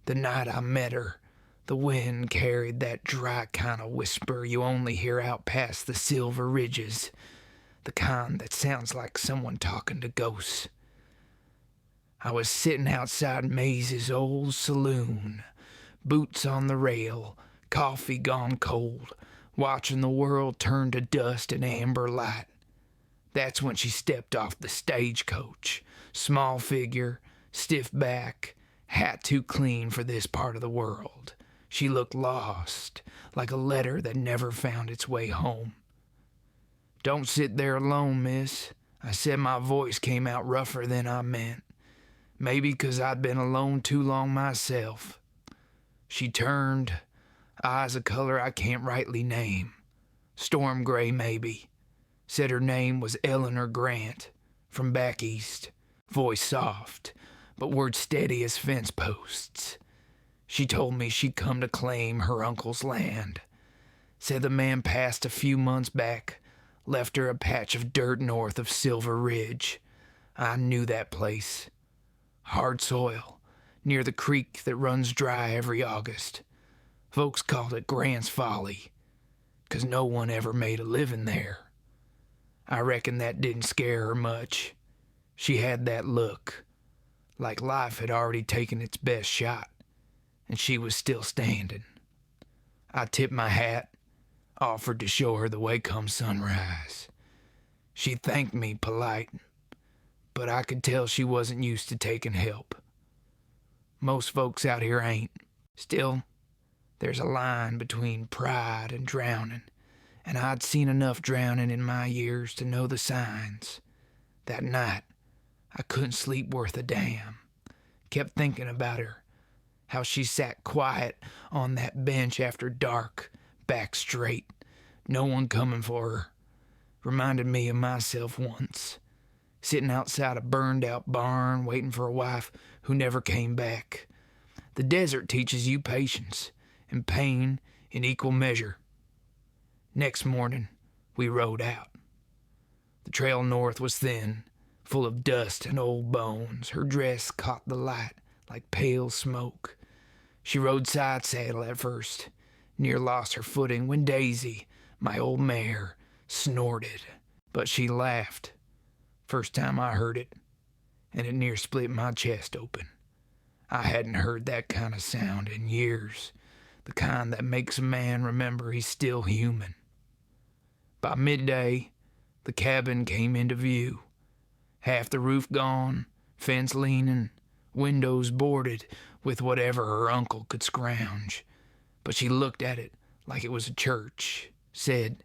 The night I met her, the wind carried that dry kind of whisper you only hear out past the silver ridges, the kind that sounds like someone talking to ghosts. I was sitting outside Maze's old saloon, boots on the rail, coffee gone cold, watching the world turn to dust and amber light. That's when she stepped off the stagecoach, small figure, stiff back, hat too clean for this part of the world. She looked lost, like a letter that never found its way home. "Don't sit there alone, miss," I said. My voice came out rougher than I meant. Maybe 'cause I'd been alone too long myself. She turned, eyes a color I can't rightly name. Storm gray, maybe. Said her name was Eleanor Grant, from back east. Voice soft, but words steady as fence posts. She told me she'd come to claim her uncle's land. Said the man passed a few months back, left her a patch of dirt north of Silver Ridge. I knew that place. Hard soil, near the creek that runs dry every August. Folks called it Grant's Folly, 'cause no one ever made a living there. I reckon that didn't scare her much. She had that look, like life had already taken its best shot, and she was still standing. I tipped my hat, offered to show her the way come sunrise. She thanked me polite, but I could tell she wasn't used to taking help. Most folks out here ain't. Still, there's a line between pride and drowning, and I'd seen enough drowning in my years to know the signs. That night, I couldn't sleep worth a damn. Kept thinking about her, how she sat quiet on that bench after dark, back straight, no one coming for her. Reminded me of myself once, sitting outside a burned-out barn waiting for a wife who never came back. The desert teaches you patience and pain in equal measure. Next morning, we rode out. The trail north was thin, full of dust and old bones. Her dress caught the light like pale smoke. She rode side saddle at first, near lost her footing when Daisy, my old mare, snorted. But she laughed. First time I heard it, and it near split my chest open. I hadn't heard that kind of sound in years, the kind that makes a man remember he's still human. By midday, the cabin came into view. Half the roof gone, fence leaning, windows boarded with whatever her uncle could scrounge. But she looked at it like it was a church, said,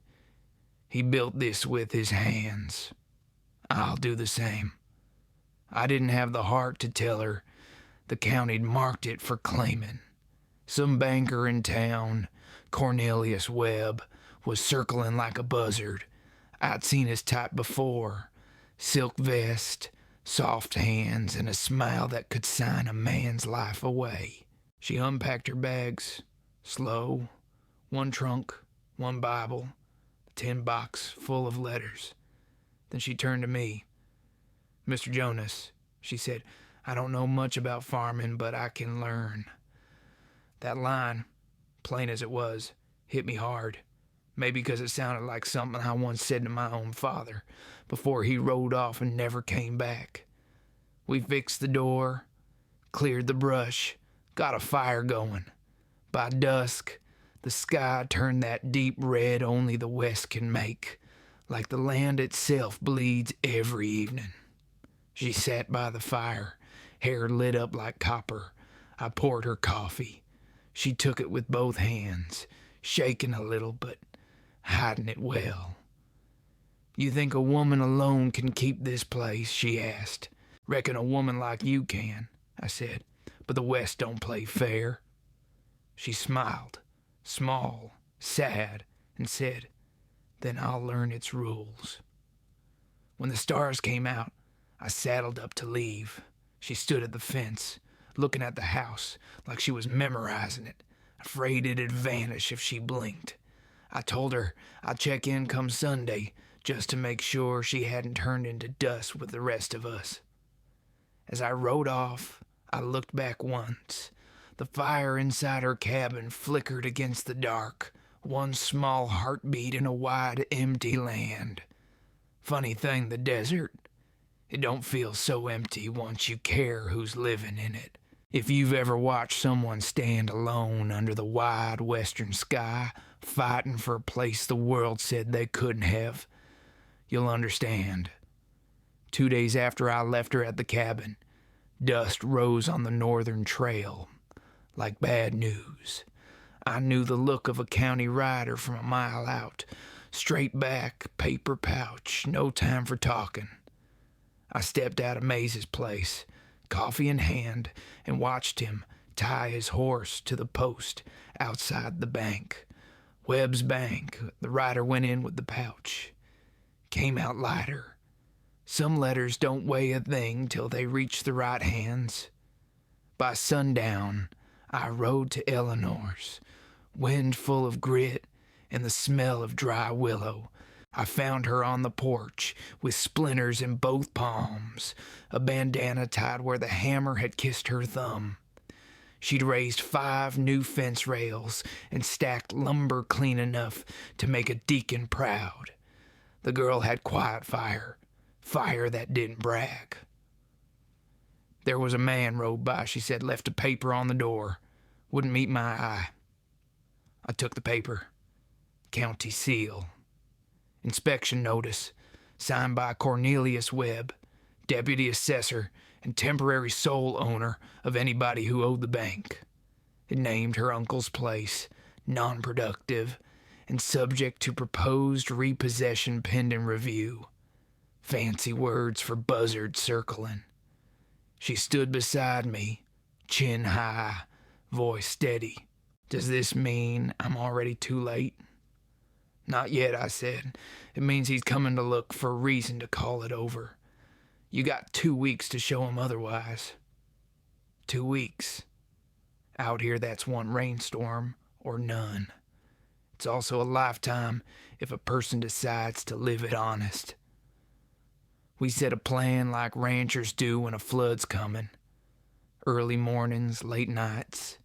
"He built this with his hands. I'll do the same." I didn't have the heart to tell her the county'd marked it for claiming. Some banker in town, Cornelius Webb, was circling like a buzzard. I'd seen his type before. Silk vest, soft hands, and a smile that could sign a man's life away. She unpacked her bags, slow. One trunk, one Bible, a tin box full of letters. Then she turned to me. "Mr. Jonas," she said, "I don't know much about farming, but I can learn." That line, plain as it was, hit me hard. Maybe because it sounded like something I once said to my own father before he rode off and never came back. We fixed the door, cleared the brush, got a fire going. By dusk, the sky turned that deep red only the west can make, like the land itself bleeds every evening. She sat by the fire, hair lit up like copper. I poured her coffee. She took it with both hands, shaking a little, but hiding it well. "You think a woman alone can keep this place?" she asked. "Reckon a woman like you can," I said, "but the West don't play fair." She smiled, small, sad, and said, "Then I'll learn its rules." When the stars came out, I saddled up to leave. She stood at the fence, looking at the house like she was memorizing it, afraid it'd vanish if she blinked. I told her I'd check in come Sunday just to make sure she hadn't turned into dust with the rest of us. As I rode off, I looked back once. The fire inside her cabin flickered against the dark, one small heartbeat in a wide, empty land. Funny thing, the desert. It don't feel so empty once you care who's living in it. If you've ever watched someone stand alone under the wide western sky, fighting for a place the world said they couldn't have, you'll understand. 2 days after I left her at the cabin, dust rose on the northern trail, like bad news. I knew the look of a county rider from a mile out. Straight back, paper pouch, no time for talking. I stepped out of Maze's place, coffee in hand, and watched him tie his horse to the post outside the bank. Webb's Bank. The rider went in with the pouch. Came out lighter. Some letters don't weigh a thing till they reach the right hands. By sundown, I rode to Eleanor's, wind full of grit and the smell of dry willow. I found her on the porch with splinters in both palms, a bandana tied where the hammer had kissed her thumb. She'd raised 5 new fence rails and stacked lumber clean enough to make a deacon proud. The girl had quiet fire that didn't brag. There was a man rode by, she said, left a paper on the door. Wouldn't meet my eye. I took the paper. County seal. Inspection notice, signed by Cornelius Webb, deputy assessor and temporary sole owner of anybody who owed the bank. It named her uncle's place, non-productive, and subject to proposed repossession pending review. Fancy words for buzzard circling. She stood beside me, chin high, voice steady. Does this mean I'm already too late? Not yet, I said. It means he's coming to look for a reason to call it over. You got 2 weeks to show him otherwise. 2 weeks. Out here, that's one rainstorm or none. It's also a lifetime if a person decides to live it honest. We set a plan like ranchers do when a flood's coming. Early mornings, late nights.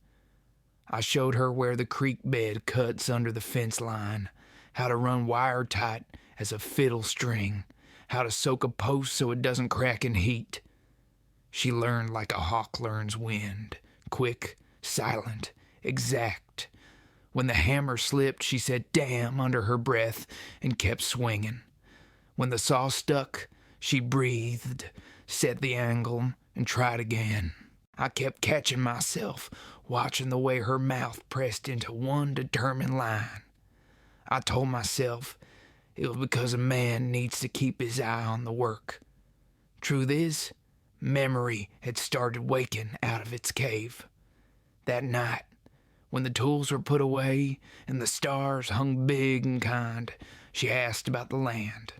I showed her where the creek bed cuts under the fence line, how to run wire tight as a fiddle string, how to soak a post so it doesn't crack in heat. She learned like a hawk learns wind, quick, silent, exact. When the hammer slipped, she said damn under her breath and kept swinging. When the saw stuck, she breathed, set the angle, and tried again. I kept catching myself, watching the way her mouth pressed into one determined line. I told myself it was because a man needs to keep his eye on the work. Truth is, memory had started waking out of its cave. That night, when the tools were put away and the stars hung big and kind, she asked about the land.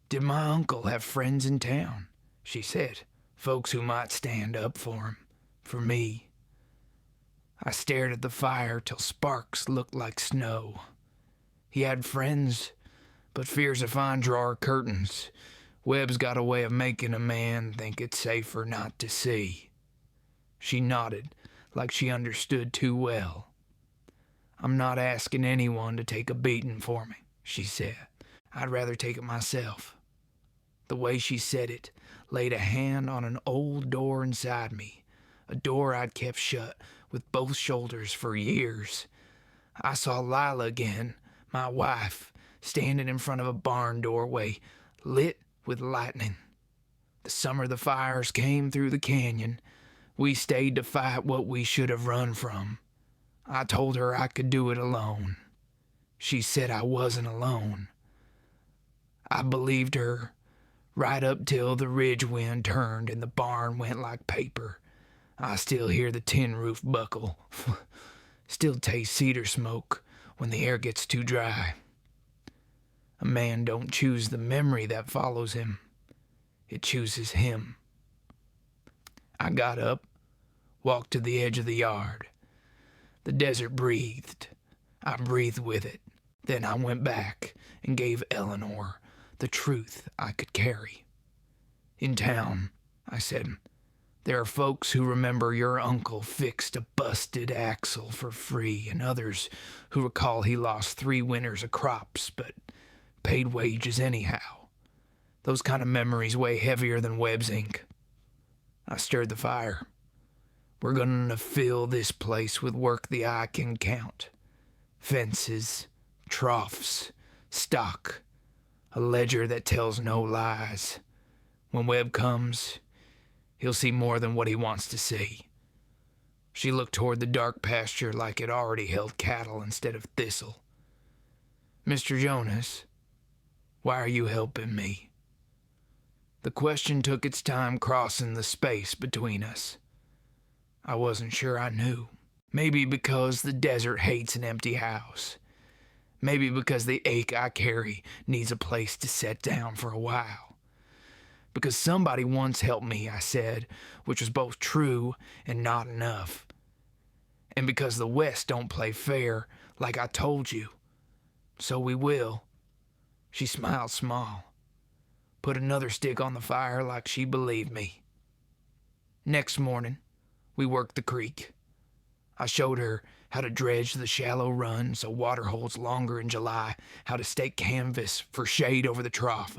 Did my uncle have friends in town? She said, folks who might stand up for him, for me. I stared at the fire till sparks looked like snow. He had friends, but fears if I draw curtains. Webb's got a way of making a man think it's safer not to see. She nodded, like she understood too well. I'm not asking anyone to take a beating for me, she said. I'd rather take it myself. The way she said it laid a hand on an old door inside me, a door I'd kept shut with both shoulders for years. I saw Lila again, my wife, standing in front of a barn doorway, lit with lightning. The summer the fires came through the canyon, we stayed to fight what we should have run from. I told her I could do it alone. She said I wasn't alone. I believed her, right up till the ridge wind turned and the barn went like paper. I still hear the tin roof buckle. Still taste cedar smoke when the air gets too dry. A man don't choose the memory that follows him. It chooses him. I got up, walked to the edge of the yard. The desert breathed. I breathed with it. Then I went back and gave Eleanor the truth I could carry. In town, I said, There are folks who remember your uncle fixed a busted axle for free, and others who recall he lost 3 winters of crops, but paid wages anyhow. Those kind of memories weigh heavier than Webb's ink. I stirred the fire. We're gonna fill this place with work the eye can count. Fences, troughs, stock, a ledger that tells no lies. When Webb comes, he'll see more than what he wants to see. She looked toward the dark pasture like it already held cattle instead of thistle. Mr. Jonas, why are you helping me? The question took its time crossing the space between us. I wasn't sure I knew. Maybe because the desert hates an empty house. Maybe because the ache I carry needs a place to set down for a while. Because somebody once helped me, I said, which was both true and not enough. And because the West don't play fair, like I told you. So we will. She smiled small. Put another stick on the fire like she believed me. Next morning, we worked the creek. I showed her how to dredge the shallow run so water holds longer in July, how to stake canvas for shade over the trough.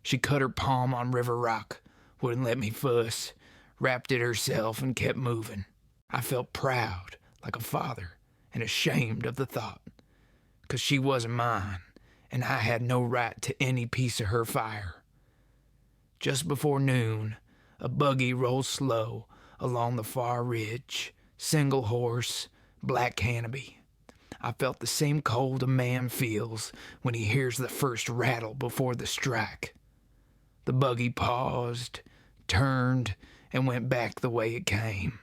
She cut her palm on river rock, wouldn't let me fuss, wrapped it herself and kept moving. I felt proud, like a father, and ashamed of the thought, 'cause she wasn't mine, and I had no right to any piece of her fire. Just before noon, a buggy rolled slow along the far ridge, single horse, black canopy. I felt the same cold a man feels when he hears the first rattle before the strike. The buggy paused, turned, and went back the way it came.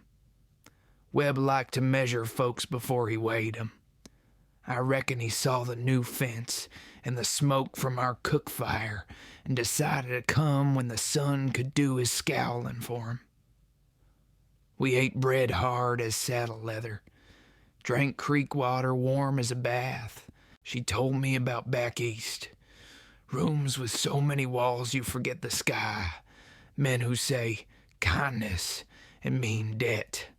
Webb liked to measure folks before he weighed 'em. I reckon he saw the new fence and the smoke from our cook fire and decided to come when the sun could do his scowling for him. We ate bread hard as saddle leather, drank creek water warm as a bath. She told me about back east. Rooms with so many walls you forget the sky. Men who say kindness and mean debt.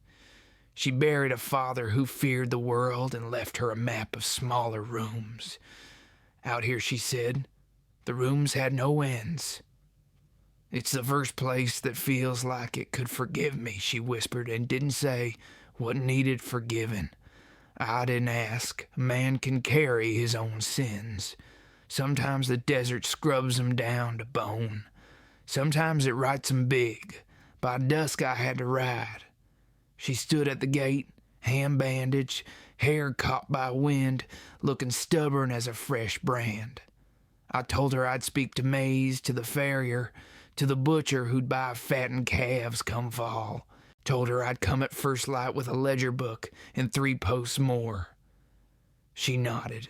She buried a father who feared the world and left her a map of smaller rooms. Out here, she said, the rooms had no ends. It's the first place that feels like it could forgive me, she whispered, and didn't say what needed forgiving. I didn't ask. A man can carry his own sins. Sometimes the desert scrubs 'em down to bone. Sometimes it writes 'em big. By dusk I had to ride. She stood at the gate, hand bandaged, hair caught by wind, looking stubborn as a fresh brand. I told her I'd speak to Mays, to the farrier, to the butcher who'd buy fattened calves come fall. Told her I'd come at first light with a ledger book and 3 posts more. She nodded.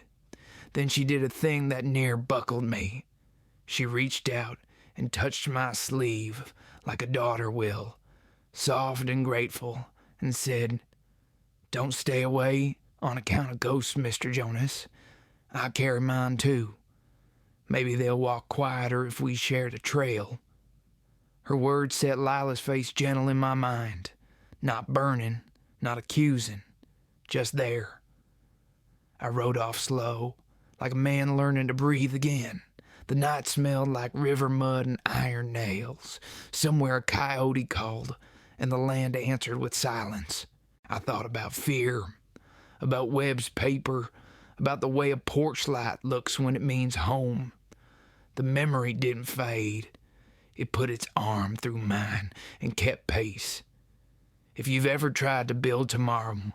Then she did a thing that near buckled me. She reached out and touched my sleeve like a daughter will, soft and grateful, and said, "Don't stay away on account of ghosts, Mr. Jonas. I carry mine too. Maybe they'll walk quieter if we share the trail." Her words set Lila's face gentle in my mind, not burning, not accusing, just there. I rode off slow, like a man learning to breathe again. The night smelled like river mud and iron nails. Somewhere a coyote called, and the land answered with silence. I thought about fear, about Webb's paper, about the way a porch light looks when it means home. The memory didn't fade. It put its arm through mine and kept pace. If you've ever tried to build tomorrow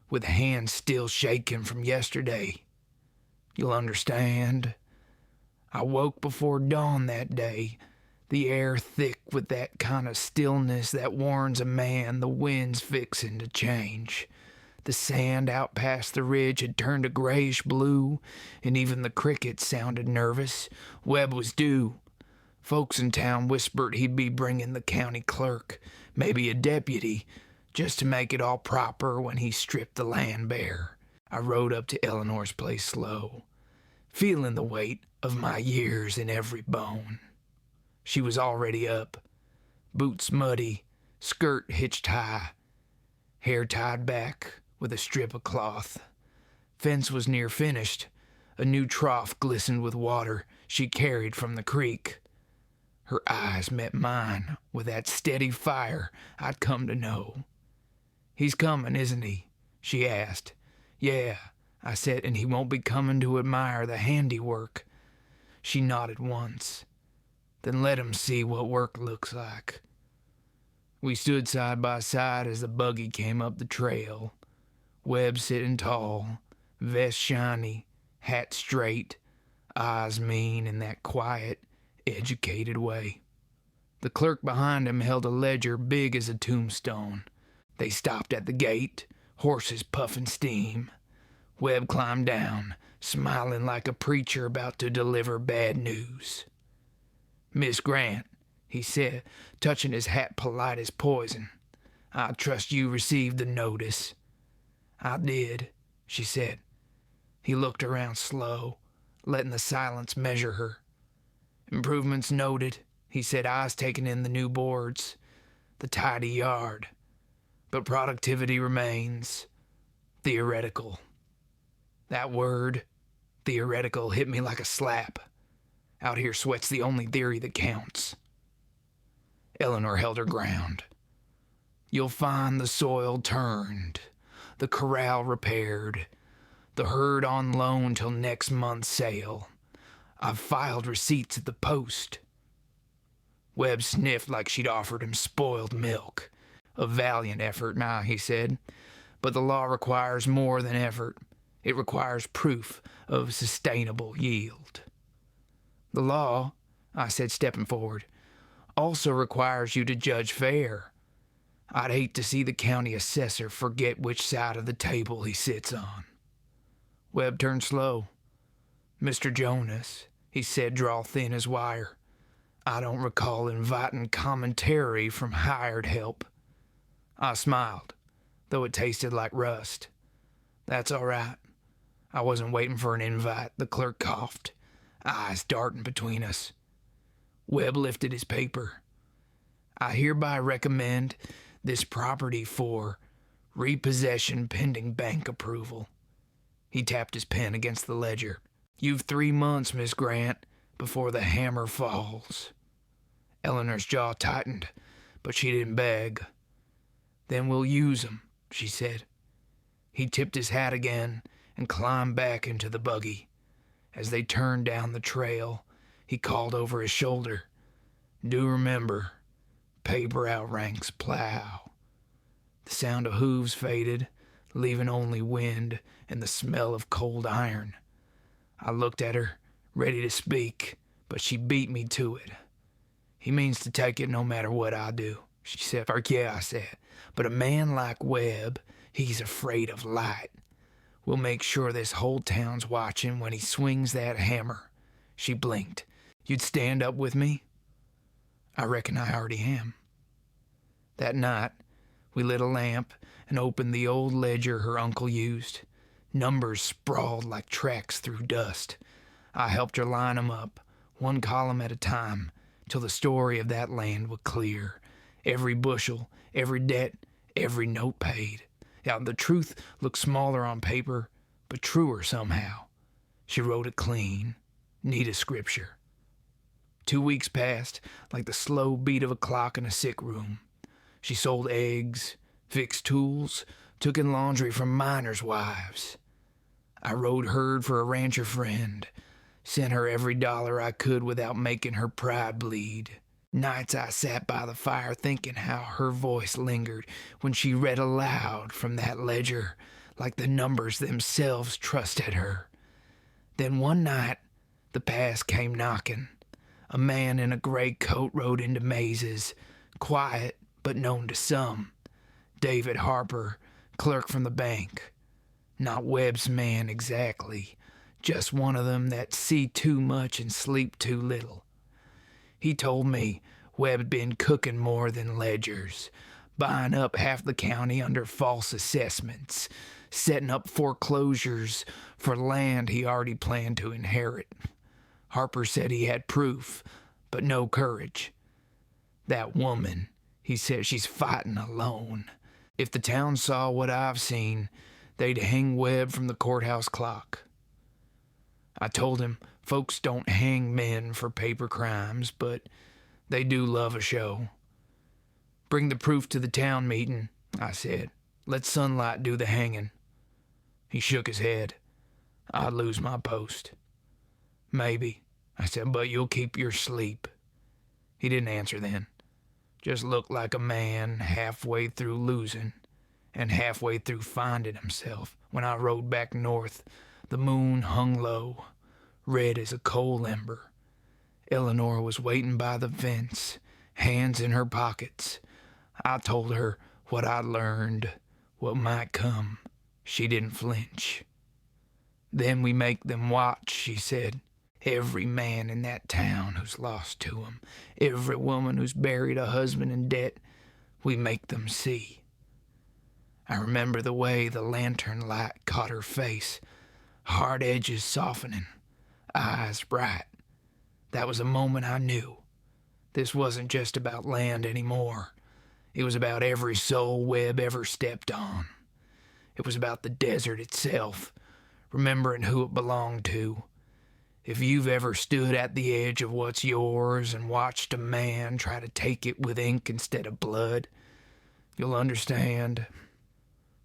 with hands still shaking from yesterday, you'll understand. I woke before dawn that day, the air thick with that kind of stillness that warns a man the wind's fixin' to change. The sand out past the ridge had turned a grayish blue, and even the crickets sounded nervous. Webb was due. Folks in town whispered he'd be bringing the county clerk, maybe a deputy, just to make it all proper when he stripped the land bare. I rode up to Eleanor's place slow, feeling the weight of my years in every bone. She was already up, boots muddy, skirt hitched high, hair tied back with a strip of cloth. Fence was near finished. A new trough glistened with water she carried from the creek. Her eyes met mine with that steady fire I'd come to know. "He's coming, isn't he?" she asked. "Yeah," I said, "and he won't be coming to admire the handiwork." She nodded once. "Then let him see what work looks like." We stood side by side as the buggy came up the trail. Webb sitting tall, vest shiny, hat straight, eyes mean in that quiet, educated way. The clerk behind him held a ledger big as a tombstone. They stopped at the gate, horses puffing steam. Webb climbed down, smiling like a preacher about to deliver bad news. "Miss Grant," he said, touching his hat polite as poison, "I trust you received the notice." "I did," she said. He looked around slow, letting the silence measure her. "Improvements noted," he said, eyes taking in the new boards, the tidy yard. "But productivity remains theoretical." That word, theoretical, hit me like a slap. Out here, sweat's the only theory that counts. Eleanor held her ground. "You'll find the soil turned, the corral repaired, the herd on loan till next month's sale. I've filed receipts at the post." Webb sniffed like she'd offered him spoiled milk. "A valiant effort, now," he said. "But the law requires more than effort. It requires proof of sustainable yield." "The law," I said, stepping forward, "also requires you to judge fair. I'd hate to see the county assessor forget which side of the table he sits on." Webb turned slow. "Mr. Jonas," he said, draw thin as wire, "I don't recall inviting commentary from hired help." I smiled, though it tasted like rust. "That's all right. I wasn't waiting for an invite." The clerk coughed, eyes darting between us. Webb lifted his paper. "I hereby recommend this property for repossession pending bank approval." He tapped his pen against the ledger. "You've 3 months, Miss Grant, before the hammer falls." Eleanor's jaw tightened, but she didn't beg. "Then we'll use 'em," she said. He tipped his hat again and climbed back into the buggy. As they turned down the trail, he called over his shoulder, "Do remember, paper outranks plow." The sound of hooves faded, leaving only wind and the smell of cold iron. I looked at her, ready to speak, but she beat me to it. "He means to take it no matter what I do," she said. "Yeah," I said, "but a man like Webb, he's afraid of light. We'll make sure this whole town's watching when he swings that hammer." She blinked. "You'd stand up with me?" "I reckon I already am." That night, we lit a lamp and opened the old ledger her uncle used. Numbers sprawled like tracks through dust. I helped her line 'em up, one column at a time, till the story of that land would clear. Every bushel, every debt, every note paid. Now, the truth looked smaller on paper, but truer somehow. She wrote it clean, neat as scripture. 2 weeks passed like the slow beat of a clock in a sick room. She sold eggs, fixed tools, took in laundry from miners' wives. I rode herd for a rancher friend, sent her every dollar I could without making her pride bleed. Nights I sat by the fire thinking how her voice lingered when she read aloud from that ledger, like the numbers themselves trusted her. Then one night, the past came knocking. A man in a gray coat rode into Maze's, quiet but known to some. David Harper, clerk from the bank. Not Webb's man exactly, just one of them that see too much and sleep too little. He told me Webb'd been cooking more than ledgers, buying up half the county under false assessments, setting up foreclosures for land he already planned to inherit. Harper said he had proof, but no courage. That woman, He said she's fighting alone. If the town saw what I've seen, they'd hang Webb from the courthouse clock. I told him folks don't hang men for paper crimes, but they do love a show. Bring the proof to the town meeting, I said. Let sunlight do the hanging. He shook his head. I'd lose my post. Maybe, I said, but you'll keep your sleep. He didn't answer then. Just looked like a man halfway through losing and halfway through finding himself. When I rode back north, the moon hung low, red as a coal ember. Eleanor was waiting by the fence, hands in her pockets. I told her what I'd learned, what might come. She didn't flinch. Then we make them watch, she said. Every man in that town who's lost to him, every woman who's buried a husband in debt, we make them see. I remember the way the lantern light caught her face, hard edges softening, eyes bright. That was a moment I knew. This wasn't just about land anymore. It was about every soul Webb ever stepped on. It was about the desert itself, remembering who it belonged to. If you've ever stood at the edge of what's yours and watched a man try to take it with ink instead of blood, you'll understand.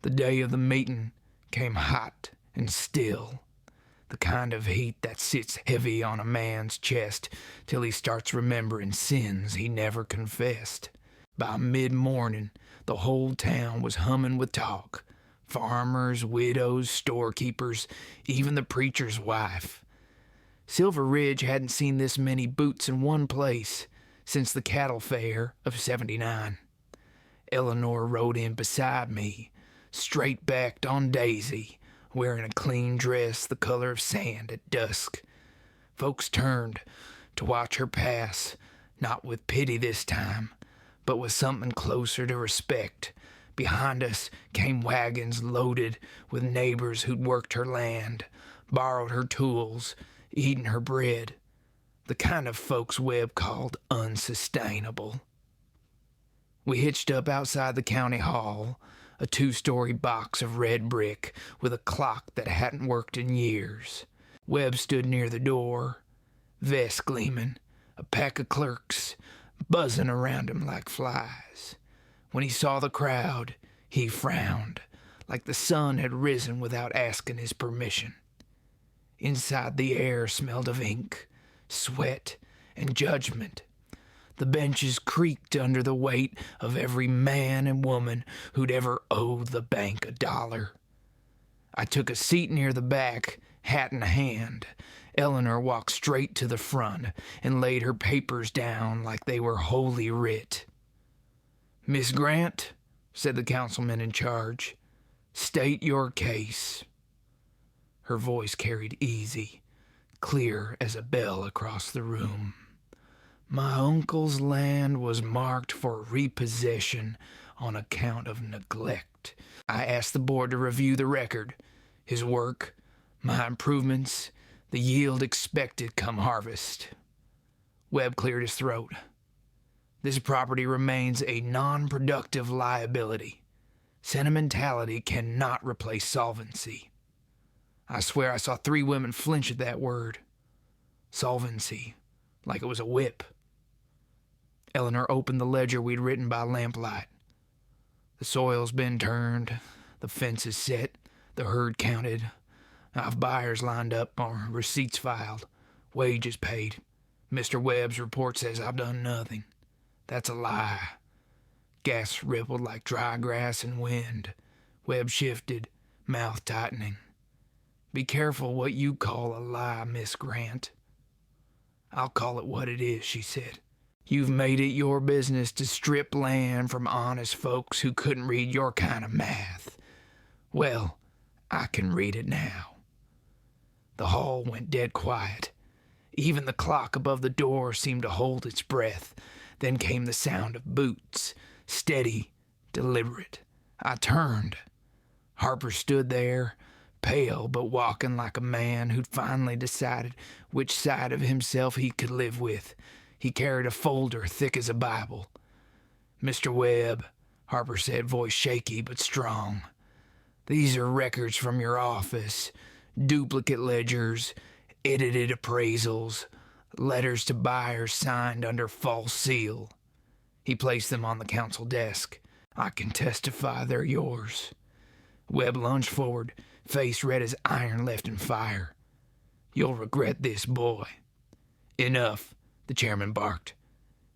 The day of the meeting came hot and still, the kind of heat that sits heavy on a man's chest till he starts remembering sins he never confessed. By mid-morning, the whole town was humming with talk. Farmers, widows, storekeepers, even the preacher's wife. Silver Ridge hadn't seen this many boots in one place since the cattle fair of '79. Eleanor rode in beside me, straight-backed on Daisy, wearing a clean dress the color of sand at dusk. Folks turned to watch her pass, not with pity this time, but with something closer to respect. Behind us came wagons loaded with neighbors who'd worked her land, borrowed her tools, eaten her bread, the kind of folks Webb called unsustainable. We hitched up outside the county hall, a 2-story box of red brick with a clock that hadn't worked in years. Webb stood near the door, vest gleaming, a pack of clerks buzzing around him like flies. When he saw the crowd, he frowned, like the sun had risen without asking his permission. Inside, the air smelled of ink, sweat, and judgment. The benches creaked under the weight of every man and woman who'd ever owed the bank $1. I took a seat near the back, hat in hand. Eleanor walked straight to the front and laid her papers down like they were holy writ. "Miss Grant," said the councilman in charge, "state your case." Her voice carried easy, clear as a bell across the room. My uncle's land was marked for repossession on account of neglect. I asked the board to review the record, his work, my improvements, the yield expected come harvest. Webb cleared his throat. This property remains a non-productive liability. Sentimentality cannot replace solvency. I swear I saw 3 women flinch at that word. Solvency, like it was a whip. Eleanor opened the ledger we'd written by lamplight. The soil's been turned, the fence is set, the herd counted. I've buyers lined up or receipts filed, wages paid. Mr. Webb's report says I've done nothing. That's a lie. Gas rippled like dry grass in wind. Webb shifted, mouth tightening. Be careful what you call a lie, Miss Grant. I'll call it what it is, she said. You've made it your business to strip land from honest folks who couldn't read your kind of math. Well, I can read it now. The hall went dead quiet. Even the clock above the door seemed to hold its breath. Then came the sound of boots, steady, deliberate. I turned. Harper stood there, pale but walking like a man who'd finally decided which side of himself he could live with. He carried a folder thick as a Bible. Mr. Webb, Harper said, voice shaky but strong. These are records from your office, duplicate ledgers, edited appraisals, letters to buyers signed under false seal. He placed them on the council desk. I can testify they're yours. Webb lunged forward, face red as iron left in fire. You'll regret this, boy. Enough, the chairman barked.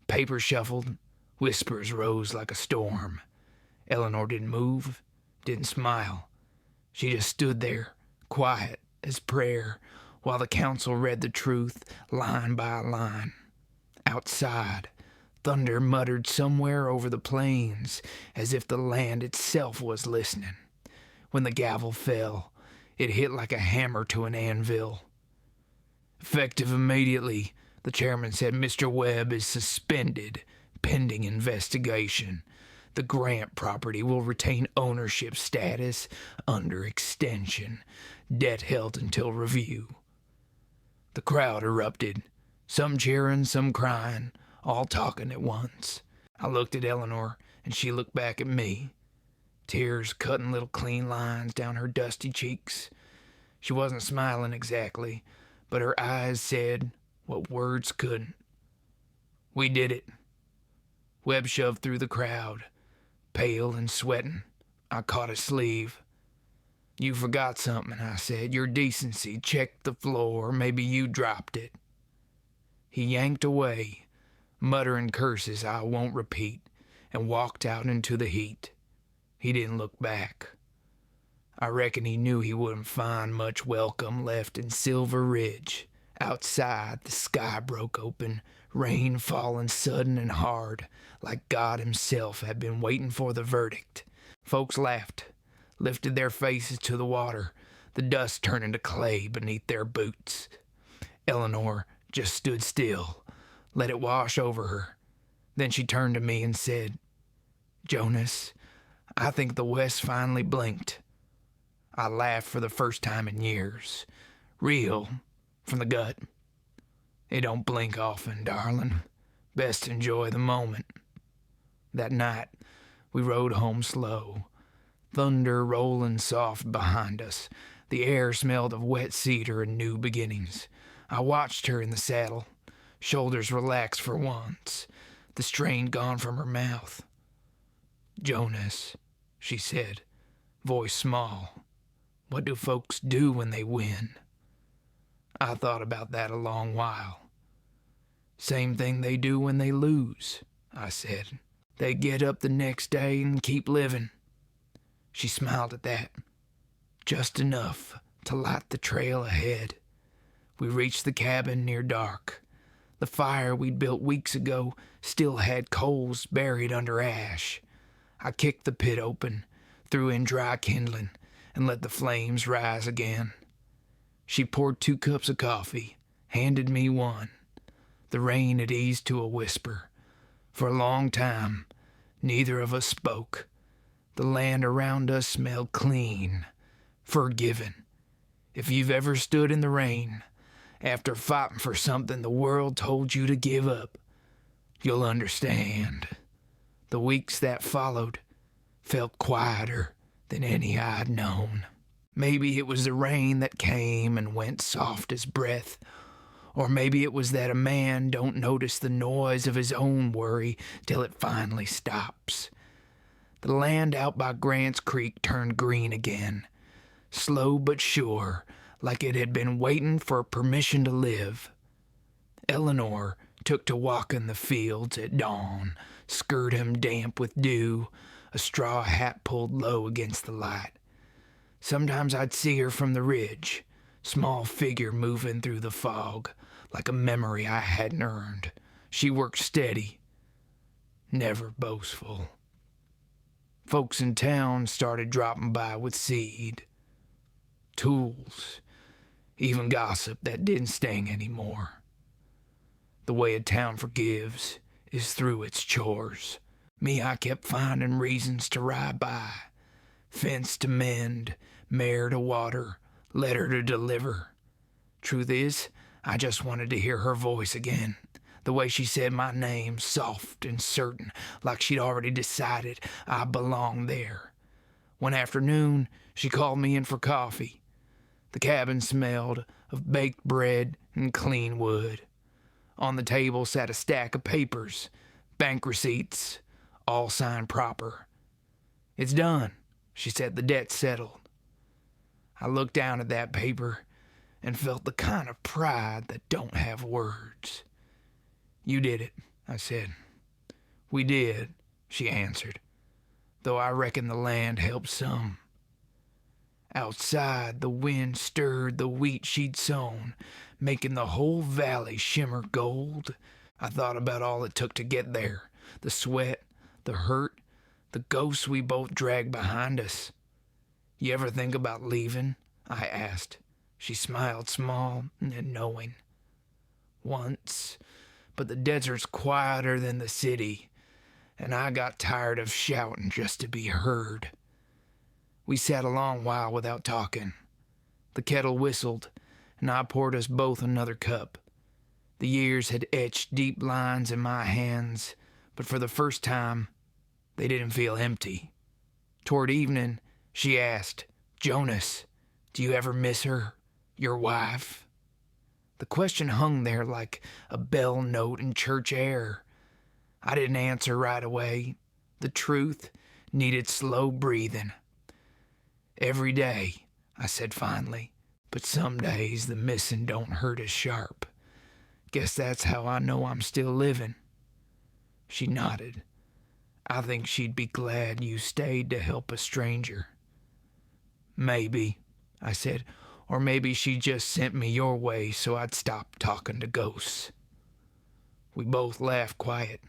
Papers shuffled, whispers rose like a storm. Eleanor didn't move, didn't smile. She just stood there, quiet as prayer, while the council read the truth line by line. Outside, thunder muttered somewhere over the plains, as if the land itself was listening. When the gavel fell, it hit like a hammer to an anvil. Effective immediately, the chairman said, Mr. Webb is suspended, pending investigation. The Grant property will retain ownership status under extension. Debt held until review. The crowd erupted, some cheering, some crying, all talking at once. I looked at Eleanor, and she looked back at me. Tears cutting little clean lines down her dusty cheeks. She wasn't smiling exactly, but her eyes said what words couldn't. We did it. Webb shoved through the crowd, pale and sweating. I caught his sleeve. You forgot something, I said. Your decency checked the floor. Maybe you dropped it. He yanked away, muttering curses I won't repeat, and walked out into the heat. He didn't look back. I reckon he knew he wouldn't find much welcome left in Silver Ridge. Outside, the sky broke open, rain falling sudden and hard, like God himself had been waiting for the verdict. Folks laughed, lifted their faces to the water, the dust turning to clay beneath their boots. Eleanor just stood still, let it wash over her. Then she turned to me and said, Jonas, I think the West finally blinked. I laughed for the first time in years. Real, from the gut. It don't blink often, darling. Best enjoy the moment. That night, we rode home slow. Thunder rolling soft behind us. The air smelled of wet cedar and new beginnings. I watched her in the saddle, shoulders relaxed for once, the strain gone from her mouth. Jonas, she said, voice small. What do folks do when they win? I thought about that a long while. Same thing they do when they lose, I said. They get up the next day and keep living. She smiled at that, just enough to light the trail ahead. We reached the cabin near dark. The fire we'd built weeks ago still had coals buried under ash. I kicked the pit open, threw in dry kindling, and let the flames rise again. She poured 2 cups of coffee, handed me one. The rain had eased to a whisper. For a long time, neither of us spoke. The land around us smelled clean, forgiven. If you've ever stood in the rain, after fighting for something the world told you to give up, you'll understand. The weeks that followed felt quieter than any I'd known. Maybe it was the rain that came and went soft as breath, or maybe it was that a man don't notice the noise of his own worry till it finally stops. The land out by Grant's Creek turned green again, slow but sure, like it had been waiting for permission to live. Eleanor took to walking the fields at dawn, skirt him damp with dew, a straw hat pulled low against the light. Sometimes I'd see her from the ridge, small figure moving through the fog, like a memory I hadn't earned. She worked steady, never boastful. Folks in town started dropping by with seed, tools, even gossip that didn't sting anymore. The way a town forgives is through its chores. Me, I kept finding reasons to ride by. Fence to mend, mare to water, letter to deliver. Truth is, I just wanted to hear her voice again, The way she said my name, soft and certain, like she'd already decided I belonged there. One afternoon, she called me in for coffee. The cabin smelled of baked bread and clean wood. On the table sat a stack of papers, bank receipts, all signed proper. "It's done," she said. "The debt's settled." I looked down at that paper and felt the kind of pride that don't have words. "You did it," I said. "We did," she answered, "though I reckon the land helped some." Outside, the wind stirred the wheat she'd sown, making the whole valley shimmer gold. I thought about all it took to get there, the sweat, the hurt, the ghosts we both dragged behind us. "You ever think about leaving?" I asked. She smiled small and knowing. "Once, but the desert's quieter than the city, and I got tired of shouting just to be heard." We sat a long while without talking. The kettle whistled, and I poured us both another cup. The years had etched deep lines in my hands, but for the first time, they didn't feel empty. Toward evening, she asked, "Jonas, do you ever miss her, your wife?" The question hung there like a bell note in church air. I didn't answer right away. The truth needed slow breathing. "Every day," I said finally, "but some days the missing don't hurt as sharp. Guess that's how I know I'm still living." She nodded. "I think she'd be glad you stayed to help a stranger." "Maybe," I said, "or maybe she just sent me your way so I'd stop talking to ghosts." We both laughed quiet.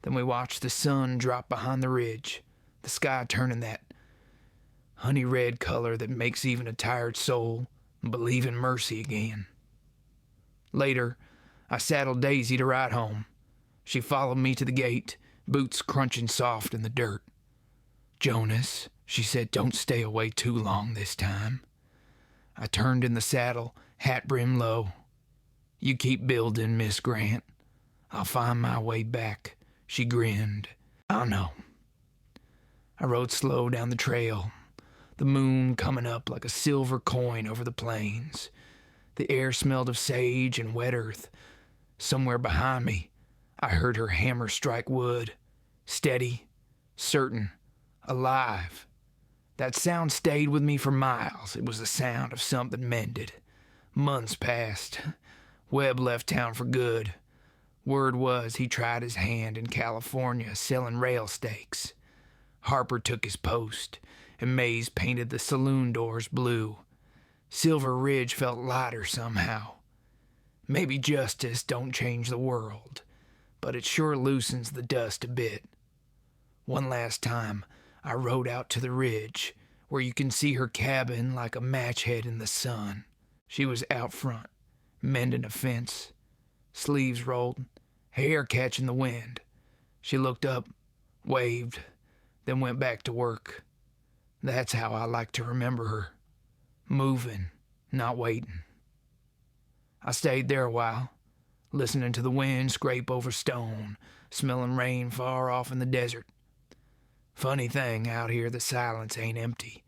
Then we watched the sun drop behind the ridge, the sky turning that honey-red color that makes even a tired soul believe in mercy again. Later, I saddled Daisy to ride home. She followed me to the gate, boots crunching soft in the dirt. "Jonas," she said, "don't stay away too long this time." I turned in the saddle, hat brim low. "You keep building, Miss Grant. I'll find my way back." She grinned. "I know." I rode slow down the trail, the moon coming up like a silver coin over the plains. The air smelled of sage and wet earth. Somewhere behind me, I heard her hammer strike wood. Steady, certain, alive. That sound stayed with me for miles. It was the sound of something mended. Months passed. Webb left town for good. Word was he tried his hand in California selling rail steaks. Harper took his post, and Mays painted the saloon doors blue. Silver Ridge felt lighter somehow. Maybe justice don't change the world, but it sure loosens the dust a bit. One last time, I rode out to the ridge, where you can see her cabin like a match head in the sun. She was out front, mending a fence, sleeves rolled, hair catching the wind. She looked up, waved, then went back to work. That's how I like to remember her. Moving, not waiting. I stayed there a while, listening to the wind scrape over stone, smelling rain far off in the desert. Funny thing, out here the silence ain't empty.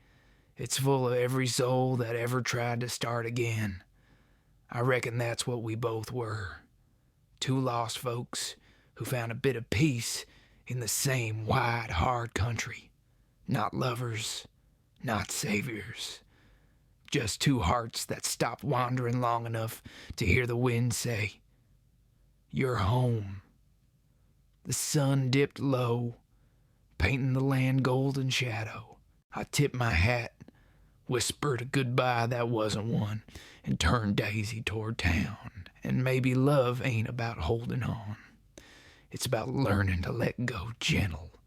It's full of every soul that ever tried to start again. I reckon that's what we both were. Two lost folks who found a bit of peace in the same wide, hard country. Not lovers, not saviors. Just two hearts that stopped wandering long enough to hear the wind say, "You're home." The sun dipped low, painting the land golden shadow. I tipped my hat, whispered a goodbye that wasn't one, and turned Daisy toward town. And maybe love ain't about holding on. It's about learning to let go gentle